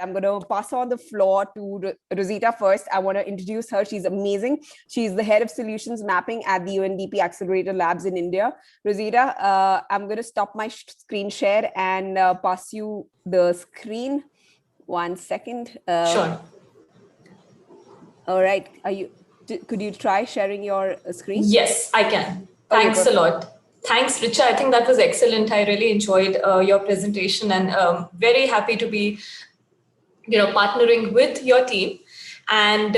I'm going to pass on the floor to Rozita first. I want to introduce her. She's amazing. She's the head of solutions mapping at the UNDP Accelerator Labs in India. Rozita, I'm going to stop my screen share and pass you the screen. 1 second. Sure. All right. Could you try sharing your screen? Yes, I can. Thanks a lot. Thanks, Richa. I think that was excellent. I really enjoyed your presentation and very happy to be partnering with your team. And,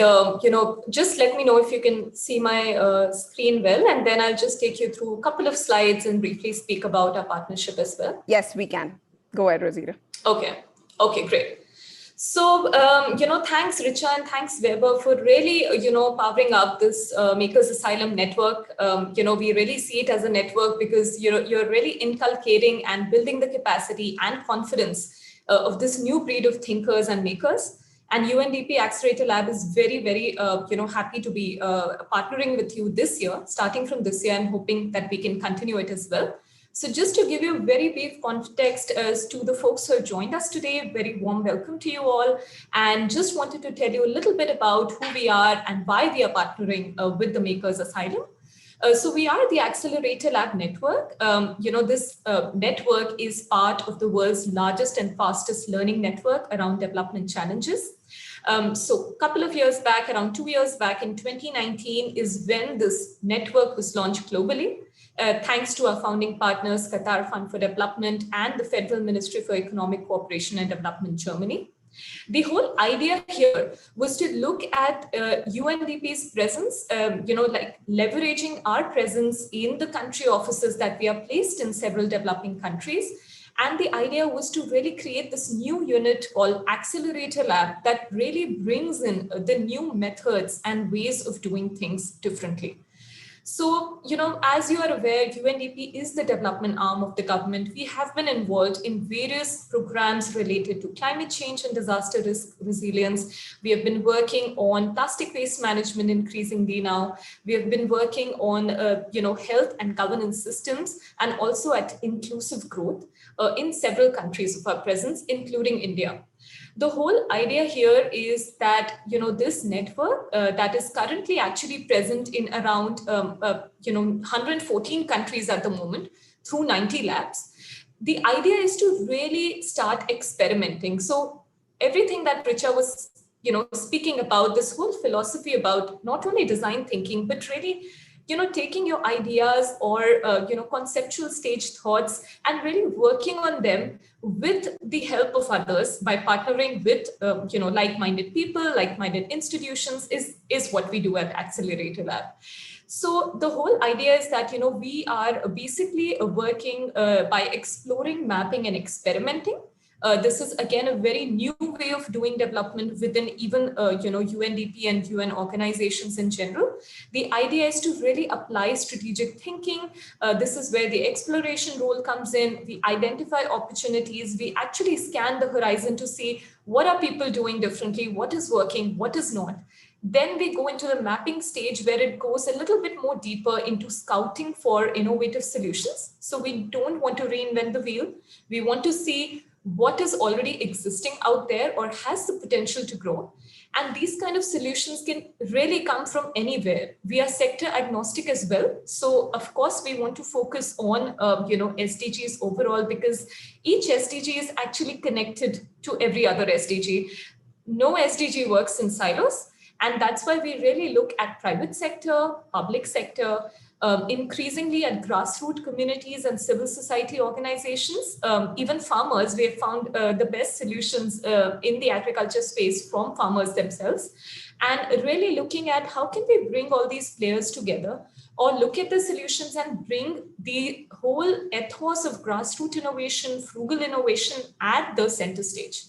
just let me know if you can see my screen well, and then I'll just take you through a couple of slides and briefly speak about our partnership as well. Yes, we can. Go ahead, Rozita. Okay, great. So, thanks, Richa, and thanks, Weber, for really, powering up this Makers Asylum network. We really see it as a network because you're really inculcating and building the capacity and confidence of this new breed of thinkers and makers. And UNDP Accelerator Lab is very, very, happy to be partnering with you this year, starting from this year, and hoping that we can continue it as well. So just to give you a very brief context as to the folks who have joined us today, very warm welcome to you all. And just wanted to tell you a little bit about who we are and why we are partnering with the Makers Asylum. So we are the Accelerator Lab network. This network is part of the world's largest and fastest learning network around development challenges. So a couple of years back, around 2 years back in 2019 is when this network was launched globally. Thanks to our founding partners, Qatar Fund for Development and the Federal Ministry for Economic Cooperation and Development, Germany. The whole idea here was to look at UNDP's presence, leveraging our presence in the country offices that we are placed in several developing countries. And the idea was to really create this new unit called Accelerator Lab that really brings in the new methods and ways of doing things differently. So, as you are aware, UNDP is the development arm of the government. We have been involved in various programs related to climate change and disaster risk resilience. We have been working on plastic waste management increasingly now. We have been working on, health and governance systems, and also at inclusive growth in several countries of our presence, including India. The whole idea here is that, this network that is currently actually present in around, 114 countries at the moment through 90 labs. The idea is to really start experimenting. So everything that Richa was, speaking about, this whole philosophy about not only design thinking, but really taking your ideas or, conceptual stage thoughts and really working on them with the help of others by partnering with, like-minded people, like-minded institutions is what we do at Accelerator Lab. So the whole idea is that, we are basically working by exploring, mapping, and experimenting. This is, again, a very new way of doing development within even, UNDP and UN organizations in general. The idea is to really apply strategic thinking. This is where the exploration role comes in. We identify opportunities. We actually scan the horizon to see what are people doing differently, what is working, what is not. Then we go into the mapping stage where it goes a little bit more deeper into scouting for innovative solutions. So we don't want to reinvent the wheel. We want to see what is already existing out there or has the potential to grow. And these kind of solutions can really come from anywhere. We are sector agnostic as well. So of course, we want to focus on, SDGs overall, because each SDG is actually connected to every other SDG. No SDG works in silos. And that's why we really look at private sector, public sector, increasingly at grassroots communities and civil society organizations, even farmers. We have found the best solutions in the agriculture space from farmers themselves, and really looking at how can we bring all these players together, or look at the solutions and bring the whole ethos of grassroots innovation, frugal innovation at the center stage.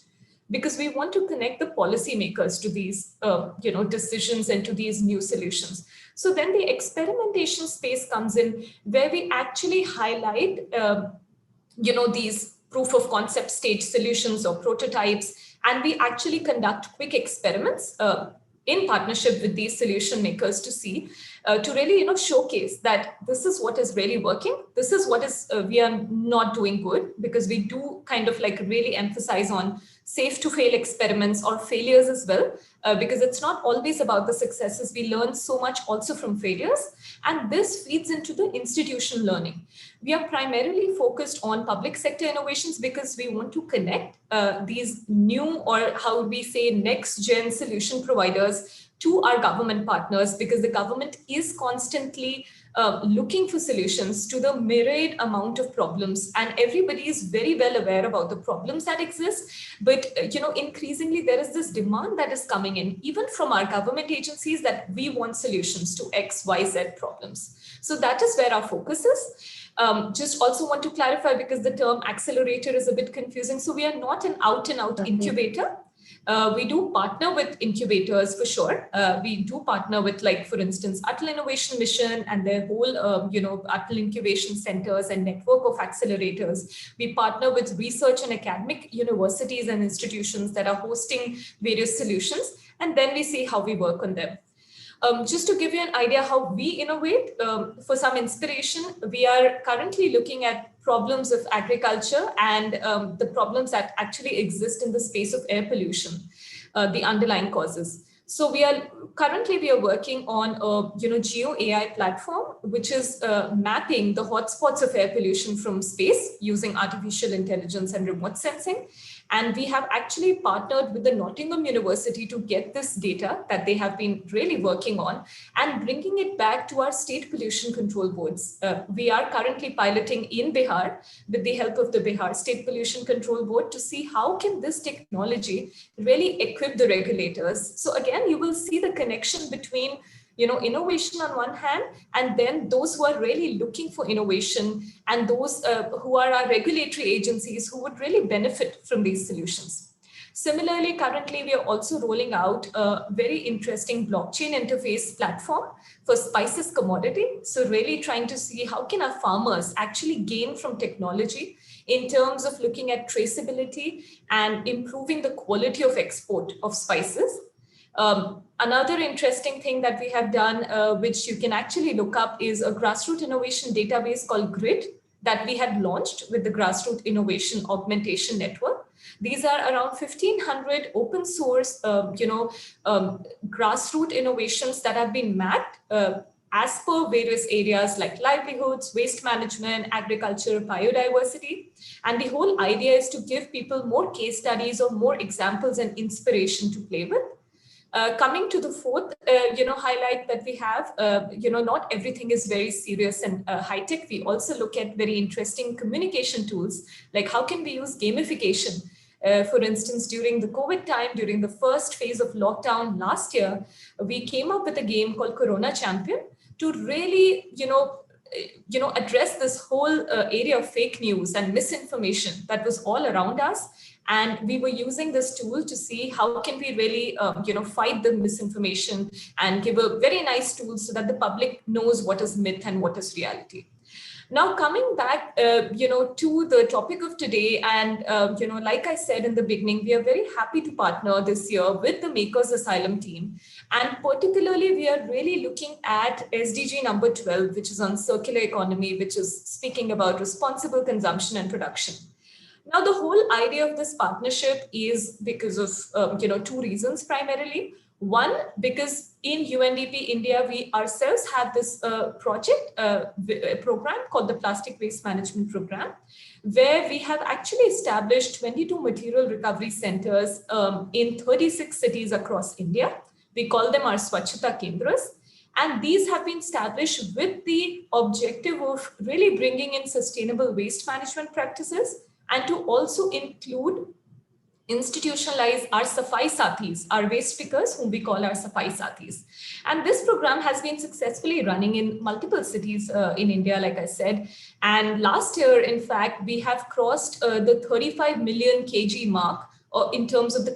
Because we want to connect the policymakers to these, decisions and to these new solutions. So then the experimentation space comes in, where we actually highlight, these proof of concept stage solutions or prototypes, and we actually conduct quick experiments in partnership with these solution makers to see, to really, showcase that this is what is really working. This is what is we are not doing good, because we do kind of like really emphasize on safe to fail experiments or failures as well, because it's not always about the successes. We learn so much also from failures, and this feeds into the institutional learning. We are primarily focused on public sector innovations because we want to connect these new, or how would we say, next gen solution providers to our government partners, because the government is constantly looking for solutions to the myriad amount of problems, and everybody is very well aware about the problems that exist. But increasingly there is this demand that is coming in, even from our government agencies, that we want solutions to X, Y, Z problems. So that is where our focus is. Just also want to clarify, because the term accelerator is a bit confusing. So we are not an out-and-out incubator. We do partner with incubators for sure. We do partner with, like, for instance, Atal Innovation Mission and their whole, Atal Incubation Centers and network of accelerators. We partner with research and academic universities and institutions that are hosting various solutions, and then we see how we work on them. Just to give you an idea how we innovate, for some inspiration, we are currently looking at problems of agriculture and the problems that actually exist in the space of air pollution, the underlying causes. So we are working on a Geo AI platform, which is mapping the hotspots of air pollution from space using artificial intelligence and remote sensing. And we have actually partnered with the Nottingham University to get this data that they have been really working on and bringing it back to our state pollution control boards. We are currently piloting in Bihar with the help of the Bihar State Pollution Control Board to see how can this technology really equip the regulators. So again, you will see the connection between innovation on one hand, and then those who are really looking for innovation, and those who are our regulatory agencies who would really benefit from these solutions. Similarly, currently, we are also rolling out a very interesting blockchain interface platform for spices commodity. So really trying to see how can our farmers actually gain from technology in terms of looking at traceability and improving the quality of export of spices. Another interesting thing that we have done, which you can actually look up, is a grassroots innovation database called GRID that we had launched with the Grassroots Innovation Augmentation Network. These are around 1,500 open source, grassroots innovations that have been mapped as per various areas like livelihoods, waste management, agriculture, biodiversity. And the whole idea is to give people more case studies or more examples and inspiration to play with. Coming to the fourth, highlight that we have, not everything is very serious and high tech. We also look at very interesting communication tools, like how can we use gamification? For instance, during the COVID time, during the first phase of lockdown last year, we came up with a game called Corona Champion to really, address this whole area of fake news and misinformation that was all around us. And we were using this tool to see how can we really, fight the misinformation and give a very nice tool so that the public knows what is myth and what is reality. Now, coming back, to the topic of today, and, like I said in the beginning, we are very happy to partner this year with the Makers Asylum team. And particularly, we are really looking at SDG number 12, which is on circular economy, which is speaking about responsible consumption and production. Now, the whole idea of this partnership is because of, two reasons primarily. One, because in UNDP India, we ourselves have this project, a program called the Plastic Waste Management Program, where we have actually established 22 material recovery centers in 36 cities across India. We call them our Swachhata Kendras. And these have been established with the objective of really bringing in sustainable waste management practices, and to also include institutionalize our Safai Sathis, our waste pickers, whom we call our Safai Sathis. And this program has been successfully running in multiple cities in India, like I said. And last year, in fact, we have crossed the 35 million kg mark in terms of the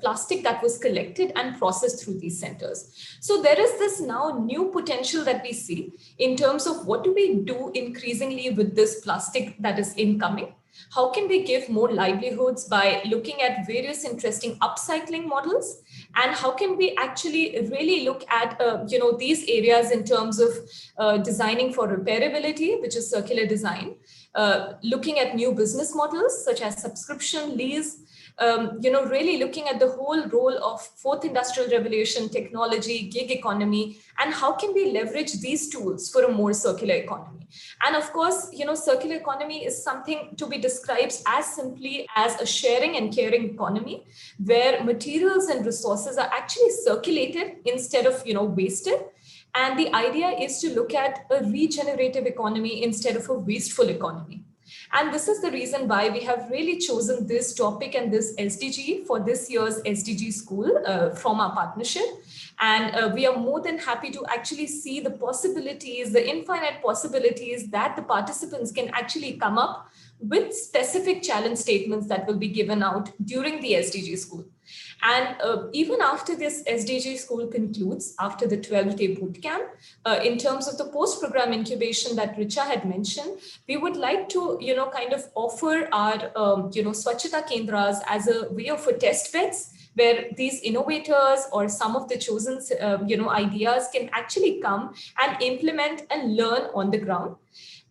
plastic that was collected and processed through these centers. So there is this now new potential that we see in terms of what do we do increasingly with this plastic that is incoming. How can we give more livelihoods by looking at various interesting upcycling models? And how can we actually really look at these areas in terms of designing for repairability, which is circular design, looking at new business models such as subscription, lease, really looking at the whole role of fourth industrial revolution, technology, gig economy, and how can we leverage these tools for a more circular economy. And of course, circular economy is something to be described as simply as a sharing and caring economy, where materials and resources are actually circulated instead of, wasted. And the idea is to look at a regenerative economy instead of a wasteful economy. And this is the reason why we have really chosen this topic and this SDG for this year's SDG school from our partnership. And we are more than happy to actually see the possibilities, the infinite possibilities that the participants can actually come up with specific challenge statements that will be given out during the SDG school. And even after this SDG school concludes, after the 12-day bootcamp, in terms of the post-program incubation that Richa had mentioned, we would like to, kind of offer our, Swachhata Kendras as a way of a test beds, where these innovators or some of the chosen, ideas can actually come and implement and learn on the ground.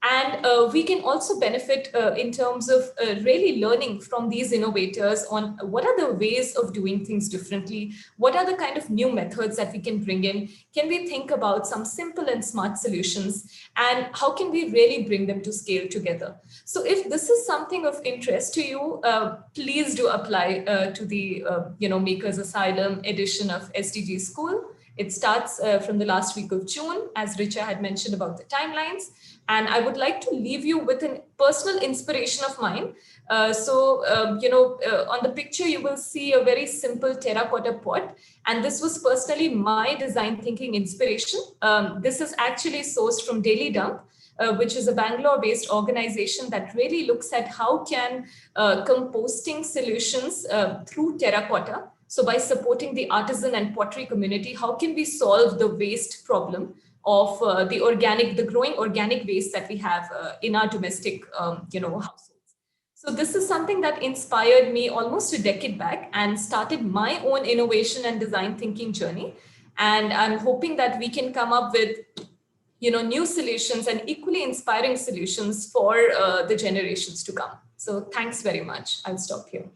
And we can also benefit in terms of really learning from these innovators on what are the ways of doing things differently, what are the kind of new methods that we can bring in, can we think about some simple and smart solutions, and how can we really bring them to scale together. So if this is something of interest to you, please do apply to the Makers Asylum edition of SDG School. It starts from the last week of June, as Richa had mentioned about the timelines. And I would like to leave you with a personal inspiration of mine. On the picture, you will see a very simple terracotta pot. And this was personally my design thinking inspiration. This is actually sourced from Daily Dump, which is a Bangalore-based organization that really looks at how can composting solutions through terracotta. So by supporting the artisan and pottery community, how can we solve the waste problem of the growing organic waste that we have in our domestic, households. So this is something that inspired me almost a decade back and started my own innovation and design thinking journey. And I'm hoping that we can come up with, new solutions and equally inspiring solutions for the generations to come. So thanks very much. I'll stop here.